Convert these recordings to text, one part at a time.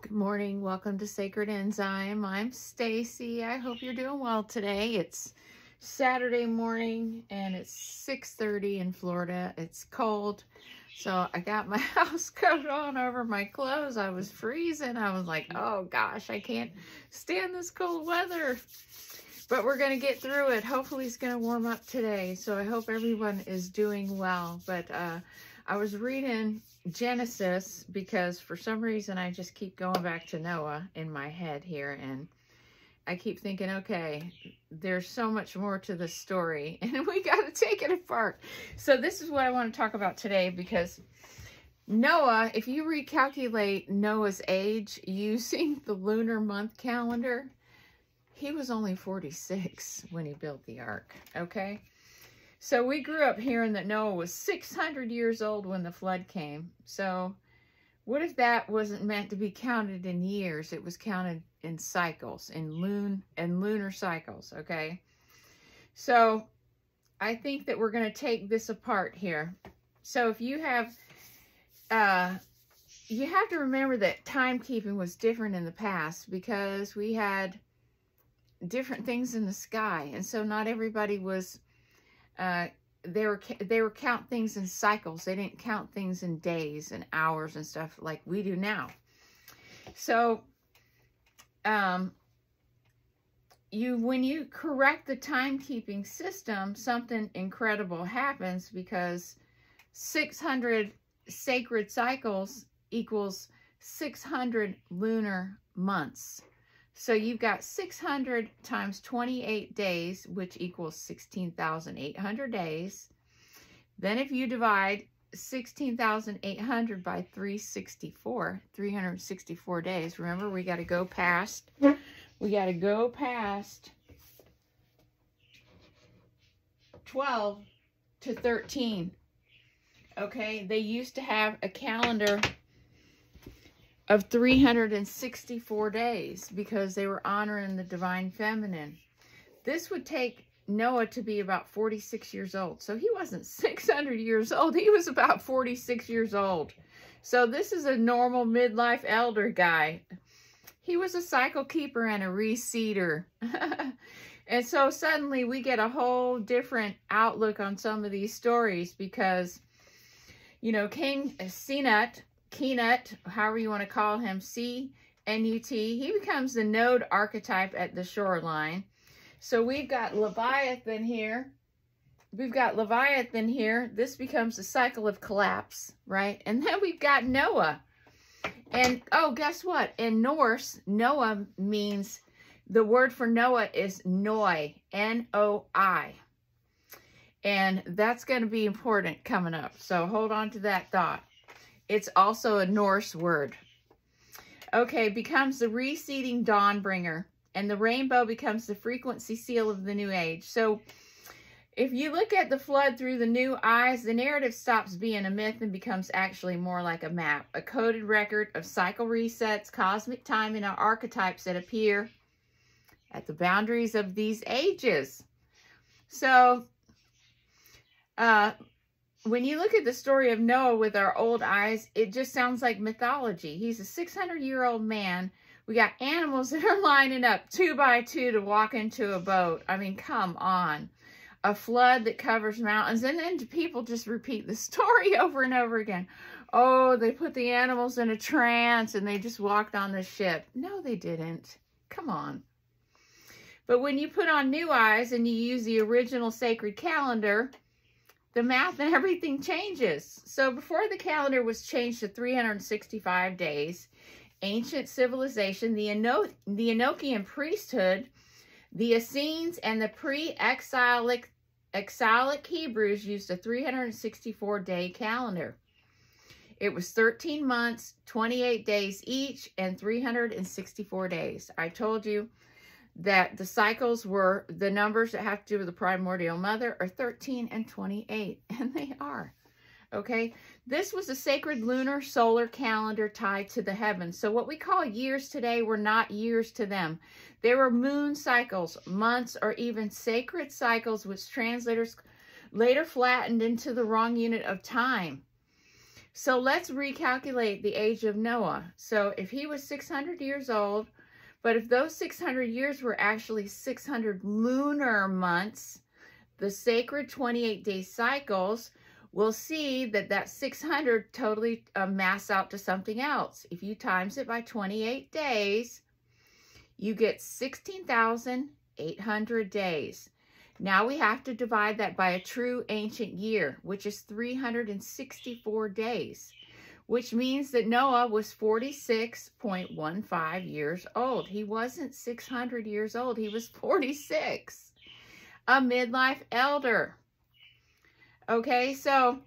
Good morning. Welcome to Sacred Enzyme. I'm Stacy. I hope you're doing well today. It's Saturday morning and it's 6:30 in Florida. It's cold. So I got my house coat on over my clothes. I was freezing. I was like, oh gosh, I can't stand this cold weather. But we're going to get through it. Hopefully it's going to warm up today. So I hope everyone is doing well. But I was reading Genesis because for some reason I just keep going back to Noah in my head here, and I keep thinking, okay, there's so much more to the story and we got to take it apart. So this is what I want to talk about today, because Noah, if you recalculate Noah's age using the lunar month calendar, he was only 46 when he built the ark, okay? So we grew up hearing that Noah was 600 years old when the flood came. So what if that wasn't meant to be counted in years? It was counted in cycles, in lunar cycles, okay? So I think that we're going to take this apart here. So if you have to remember that timekeeping was different in the past because we had different things in the sky. And so not everybody was... they were count things in cycles. They didn't count things in days and hours and stuff like we do now. So, when you correct the timekeeping system, something incredible happens, because 600 sacred cycles equals 600 lunar months. So you've got 600 times 28 days, which equals 16,800 days. Then if you divide 16,800 by 364 days, remember we got to go past 12 to 13. Okay, they used to have a calendar of 364 days because they were honoring the divine feminine. This would take Noah to be about 46 years old. So he wasn't 600 years old. He was about 46 years old. So this is a normal midlife elder guy. He was a cycle keeper and a reseeder. And so suddenly we get a whole different outlook on some of these stories because, you know, King Kenut, however you want to call him, C-N-U-T, he becomes the node archetype at the shoreline. So we've got Leviathan here. This becomes the cycle of collapse, right? And then we've got Noah. And, oh, guess what? In Norse, Noah means, the word for Noah is Noi, N-O-I. And that's going to be important coming up. So hold on to that thought. It's also a Norse word. Okay, becomes the receding dawn bringer. And the rainbow becomes the frequency seal of the new age. So if you look at the flood through the new eyes, the narrative stops being a myth and becomes actually more like a map. A coded record of cycle resets, cosmic time, and archetypes that appear at the boundaries of these ages. So, when you look at the story of Noah with our old eyes, it just sounds like mythology. He's a 600-year-old man. We got animals that are lining up 2 by 2 to walk into a boat. I mean, come on. A flood that covers mountains. And then people just repeat the story over and over again. Oh, they put the animals in a trance and they just walked on the ship. No, they didn't. Come on. But when you put on new eyes and you use the original sacred calendar, the math and everything changes. So before the calendar was changed to 365 days, ancient civilization, the Enochian priesthood, the Essenes, and the pre-exilic Hebrews used a 364-day calendar. It was 13 months, 28 days each, and 364 days. I told you that the cycles were, the numbers that have to do with the Primordial Mother are 13 and 28, and they are, okay? This was a sacred lunar solar calendar tied to the heavens. So what we call years today were not years to them. They were moon cycles, months, or even sacred cycles, which translators later flattened into the wrong unit of time. So let's recalculate the age of Noah. So if he was 600 years old, but if those 600 years were actually 600 lunar months, the sacred 28-day cycles, we'll see that that 600 totally mass out to something else. If you times it by 28 days, you get 16,800 days. Now we have to divide that by a true ancient year, which is 364 days, which means that Noah was 46.15 years old. He wasn't 600 years old. He was 46, a midlife elder. Okay, so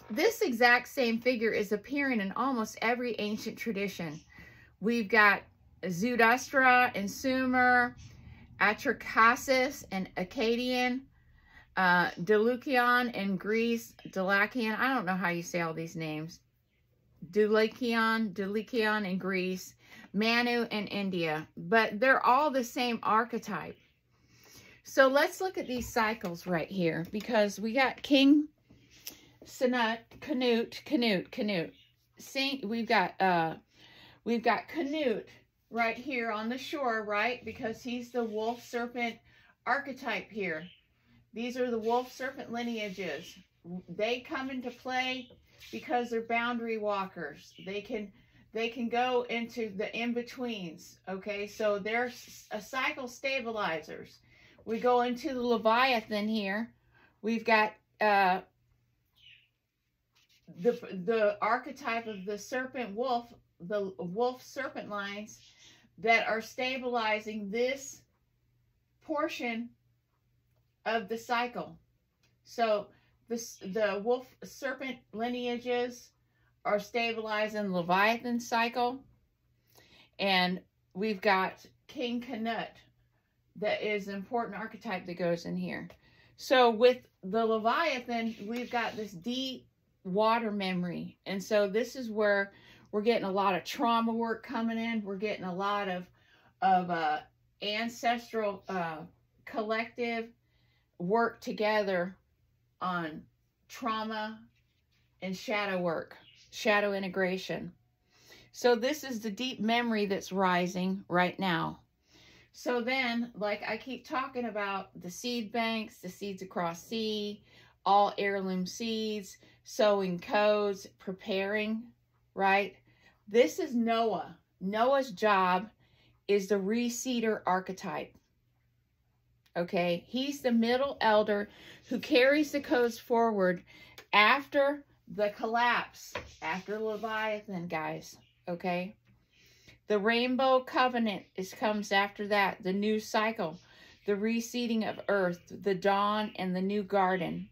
this exact same figure is appearing in almost every ancient tradition. We've got Zudastra and Sumer, Atrahasis and Akkadian, Dulukion in Greece, Delakion, I don't know how you say all these names, Dulukion in Greece, Manu in India, but they're all the same archetype. So let's look at these cycles right here, because we got King Canute. We've got Canute right here on the shore, right? Because he's the Wolf-Serpent archetype here. These are the Wolf-Serpent lineages. They come into play because they're boundary walkers. They can go into the in-betweens, okay? So they're cycle stabilizers. We go into the Leviathan here. We've got the archetype of the serpent wolf, the wolf-serpent lines that are stabilizing this portion of the cycle. So the wolf-serpent lineages are stabilizing the Leviathan cycle. And we've got King Canute. That is an important archetype that goes in here. So with the Leviathan, we've got this deep water memory. And so this is where we're getting a lot of trauma work coming in. We're getting a lot of ancestral collective work together on trauma and shadow work, shadow integration. So this is the deep memory that's rising right now. So then, like I keep talking about, the seed banks, the seeds across sea, all heirloom seeds, sowing codes, preparing, right? This is Noah. Noah's job is the reseeder archetype. Okay, he's the middle elder who carries the codes forward after the collapse, after Leviathan, guys, okay? The rainbow covenant comes after that, the new cycle, the reseeding of earth, the dawn, and the new garden.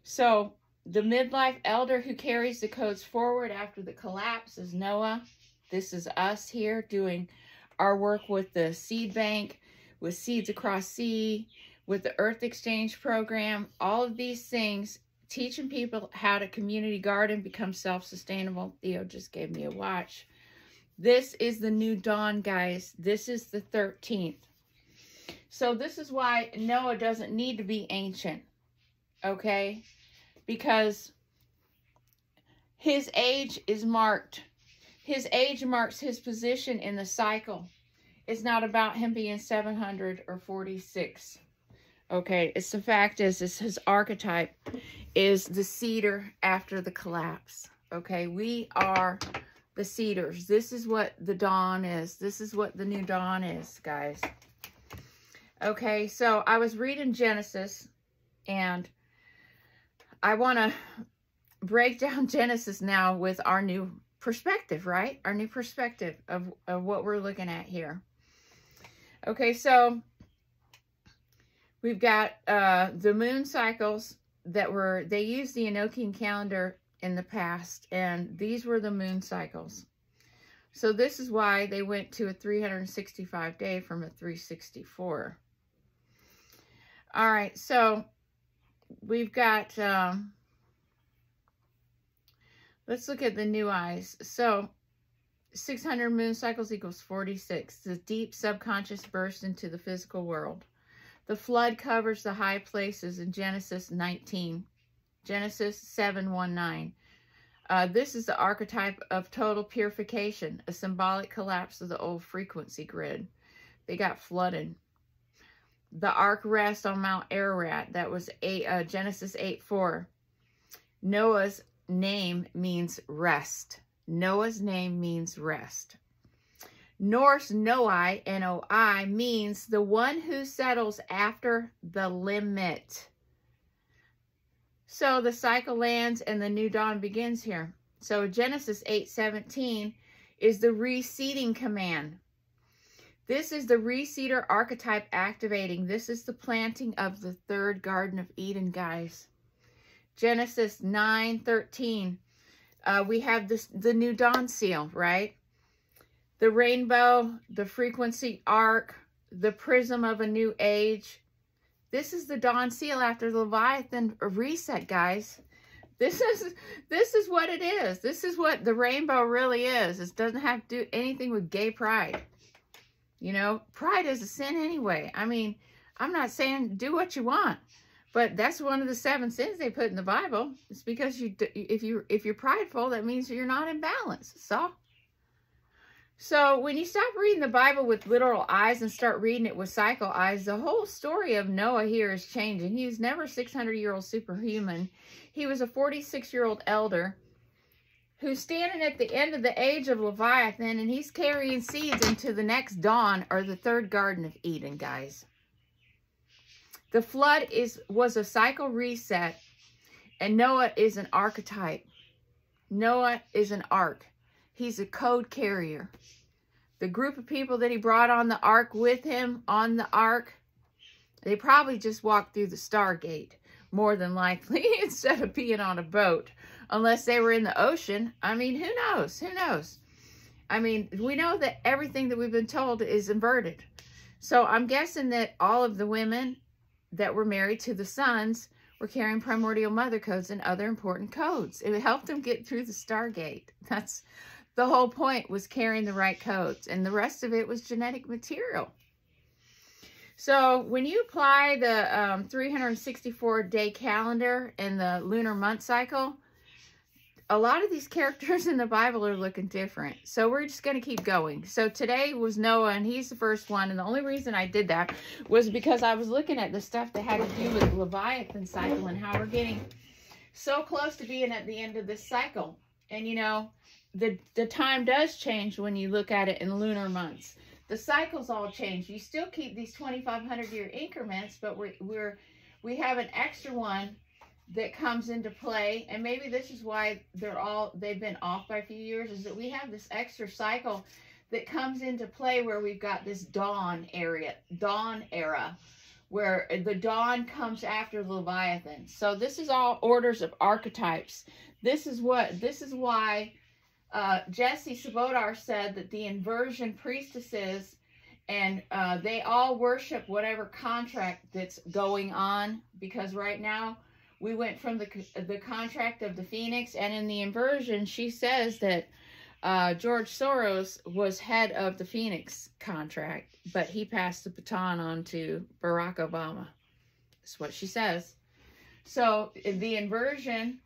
So the midlife elder who carries the codes forward after the collapse is Noah. This is us here doing our work with the seed bank, with seeds across sea, with the earth exchange program, all of these things, teaching people how to community garden, become self-sustainable. Theo just gave me a watch. This is the new dawn, guys. This is the 13th. So this is why Noah doesn't need to be ancient, okay? Because his age is marked. His age marks his position in the cycle. It's not about him being 700 or 46. Okay, it's the fact is his archetype is the cedar after the collapse. Okay, we are the cedars. This is what the dawn is. This is what the new dawn is, guys. Okay, so I was reading Genesis, and I want to break down Genesis now with our new perspective, right? Our new perspective of what we're looking at here. Okay, so we've got the moon cycles that they used the Enochian calendar in the past, and these were the moon cycles. So this is why they went to a 365 day from a 364. All right, so we've got, let's look at the new eyes. So 600 moon cycles equals 46. The deep subconscious burst into the physical world. The flood covers the high places in Genesis 19. Genesis 7:19. This is the archetype of total purification, a symbolic collapse of the old frequency grid. They got flooded. The ark rests on Mount Ararat. That was Genesis 8:4. Noah's name means rest. Noah's name means rest. Norse Noi, N-O-I, means the one who settles after the limit. So the cycle lands and the new dawn begins here. So Genesis 8:17 is the reseeding command. This is the reseeder archetype activating. This is the planting of the third Garden of Eden, guys. Genesis 9:13. We have the new dawn seal, right? The rainbow, the frequency arc, the prism of a new age. This is the dawn seal after the Leviathan reset, guys. This is what it is. This is what the rainbow really is. It doesn't have to do anything with gay pride. You know, pride is a sin anyway. I mean, I'm not saying do what you want, but that's one of the 7 sins they put in the Bible. It's because if you're prideful, that means you're not in balance. So when you stop reading the Bible with literal eyes and start reading it with cycle eyes, the whole story of Noah here is changing. He was never a 600-year-old superhuman. He was a 46-year-old elder who's standing at the end of the age of Leviathan, and he's carrying seeds into the next dawn, or the third Garden of Eden, guys. The flood was a cycle reset, and Noah is an archetype. Noah is an ark. He's a code carrier. The group of people that he brought on the ark with him, on the ark, they probably just walked through the Stargate, more than likely, instead of being on a boat. Unless they were in the ocean. I mean, who knows? Who knows? I mean, we know that everything that we've been told is inverted. So I'm guessing that all of the women that were married to the sons were carrying Primordial Mother codes and other important codes. It helped them get through the Stargate. That's the whole point, was carrying the right codes. And the rest of it was genetic material. So when you apply the 364-day calendar and the lunar month cycle, a lot of these characters in the Bible are looking different. So we're just going to keep going. So today was Noah, and he's the first one. And the only reason I did that was because I was looking at the stuff that had to do with the Leviathan cycle and how we're getting so close to being at the end of this cycle. And, you know, the time does change when you look at it in lunar months. The cycles all change. You still keep these 2,500-year increments, but we have an extra one that comes into play, and maybe this is why they've been off by a few years, is that we have this extra cycle that comes into play where we've got this dawn era, where the dawn comes after the Leviathan. So this is all orders of archetypes. This is why Jesse Sabodar said that the inversion priestesses, and they all worship whatever contract that's going on, because right now we went from the contract of the Phoenix, and in the inversion, she says that George Soros was head of the Phoenix contract, but he passed the baton on to Barack Obama. That's what she says. So the inversion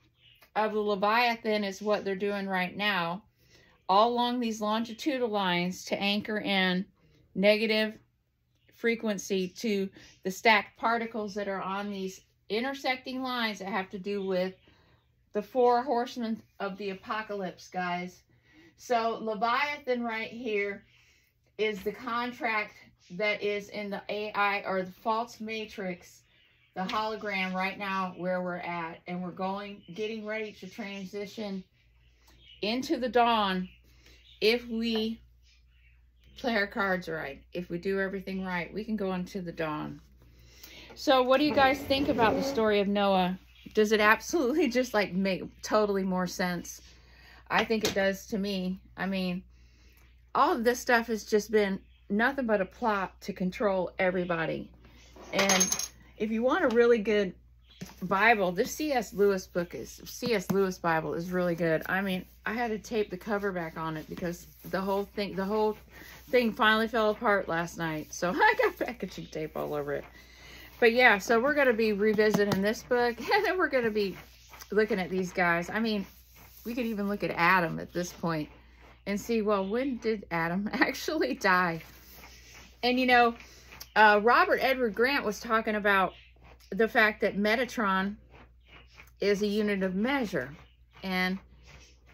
of the Leviathan is what they're doing right now, all along these longitudinal lines to anchor in negative frequency to the stacked particles that are on these intersecting lines that have to do with the 4 horsemen of the apocalypse, guys. So Leviathan right here is the contract that is in the AI, or the false matrix, the hologram right now where we're at, and we're getting ready to transition into the dawn if we play our cards right. If we do everything right, we can go into the dawn. So what do you guys think about the story of Noah? Does it absolutely just like make totally more sense? I think it does to me. I mean, all of this stuff has just been nothing but a plot to control everybody. And if you want a really good Bible, this C.S. Lewis Bible is really good. I mean, I had to tape the cover back on it because the whole thing finally fell apart last night. So I got packaging tape all over it. But yeah, so we're going to be revisiting this book, and then we're going to be looking at these guys. I mean, We could even look at Adam at this point and see, well, when did Adam actually die? And, you know, Robert Edward Grant was talking about the fact that Metatron is a unit of measure. And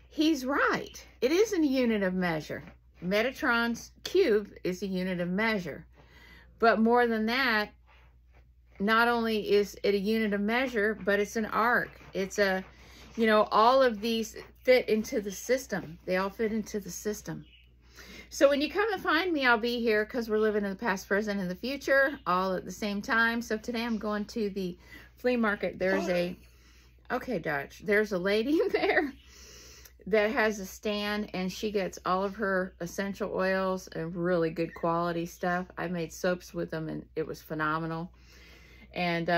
he's right. It isn't a unit of measure. Metatron's cube is a unit of measure. But more than that, not only is it a unit of measure, but it's an arc. It's a, you know, all of these fit into the system. They all fit into the system. So when you come and find me, I'll be here because we're living in the past, present, and the future all at the same time. So today I'm going to the flea market. There's a, okay, Dutch, there's a lady there that has a stand, and she gets all of her essential oils and really good quality stuff. I made soaps with them, and it was phenomenal. And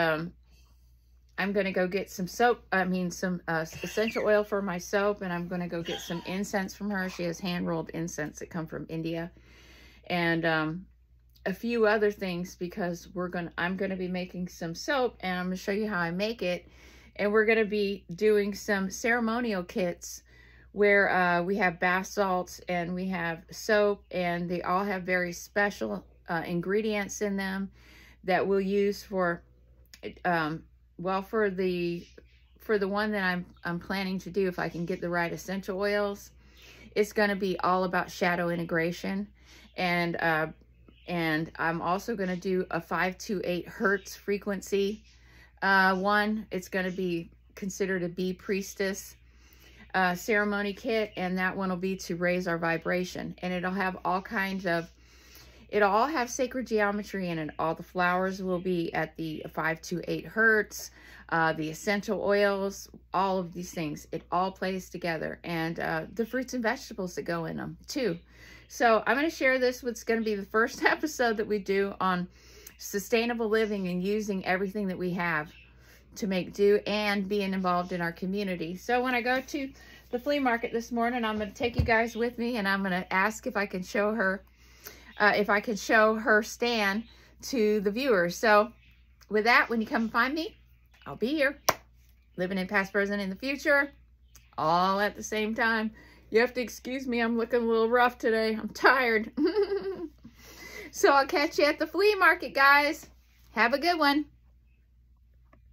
I'm going to go get some soap, some essential oil for my soap, and I'm going to go get some incense from her. She has hand-rolled incense that come from India. And a few other things, because I'm going to be making some soap, and I'm going to show you how I make it. And we're going to be doing some ceremonial kits where we have bath salts and we have soap, and they all have very special ingredients in them that we'll use for, well, for the one that I'm planning to do, if I can get the right essential oils, it's going to be all about shadow integration. And I'm also going to do a 528 hertz frequency one. It's going to be considered a bee priestess ceremony kit, and that one will be to raise our vibration. And it'll have all kinds of, it'll all have sacred geometry in it. All the flowers will be at the 528 hertz, the essential oils, all of these things. It all plays together, and the fruits and vegetables that go in them too. So I'm going to share this. What's going to be the first episode that we do on sustainable living and using everything that we have to make do and being involved in our community. So when I go to the flea market this morning, I'm going to take you guys with me, and I'm going to ask if I can show her stand to the viewers. So with that, when you come and find me, I'll be here, living in past, present, and the future, all at the same time. You have to excuse me, I'm looking a little rough today. I'm tired. So I'll catch you at the flea market, guys. Have a good one.